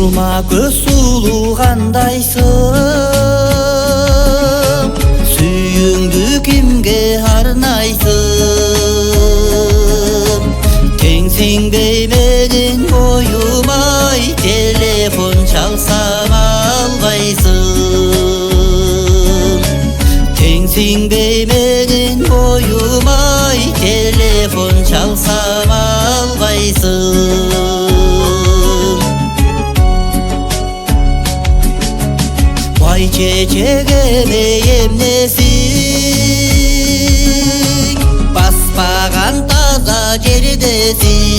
Surma көз сулуғандайсың, сүйіңді кімге арнайсың? Теңсің бейменен бойымай, телефон çalsам албайсың. Теңсің бейменен бойымай, телефон çalsam албайсың. Vay çeçeğime emnesin, baspagan taza жерdesin.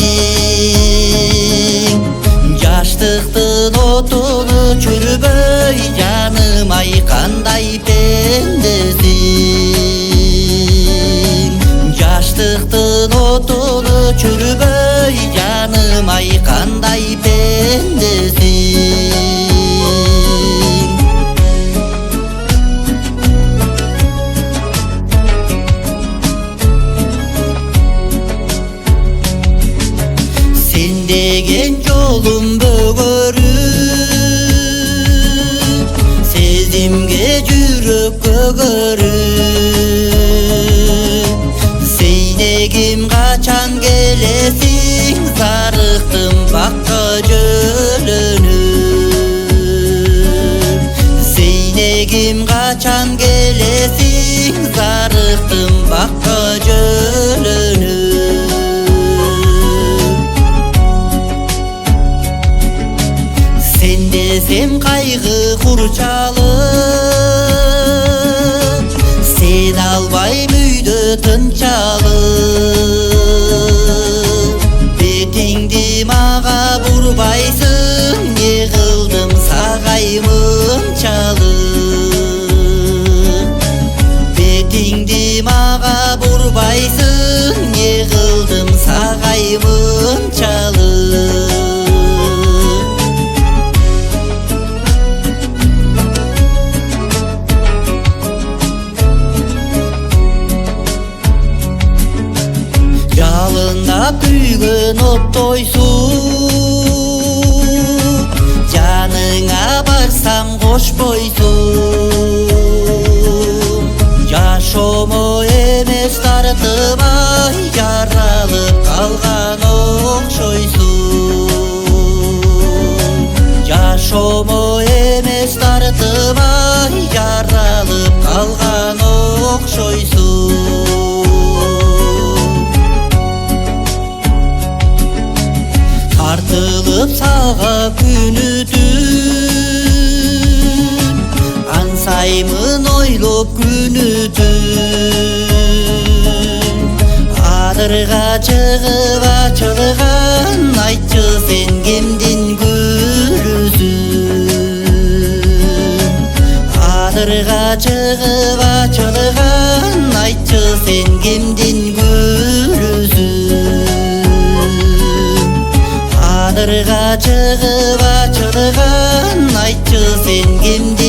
Жаштықтың отunu çürüböy, canım ay qanday pendesin. Жаштықтың отunu çürüböy, canım ay qanday pendesin. Sen degen jolum bөгөрүп, сезимге жүрөк көгөрүп. Сейнегим качан келесиң, зарыктым бакка жөлөнүп. Сейнегим качан келесиң, зарыктым бакка жөлөнүп. Sen desem kaygı kurçalıp, sen albay müydü tınçalıp. Betingdi mağa burbaysın, yığıldım sağaymın çalıp. Betingdi mağa burbaysın, yığıldım sağaymın çalıp. Жалындап күйгөн оттойсуң, жаныңа барсам кошпойсуң. Жашомо эмес тартыбай, жаралып калган окшойсуң. Жашомо эмес тартыбай, жаралып калган окшойсуң. Тартылып сага күнү-түн, ансаймын ойлоп күнү-түн. Адырга чыгып ачылган, айтчы сен кимдин күрүсүң? Адырга чыгып ачылган, айтчы сен кимдин күрүсүң? Адырга чыгып ачылган, айтчы сен кимдин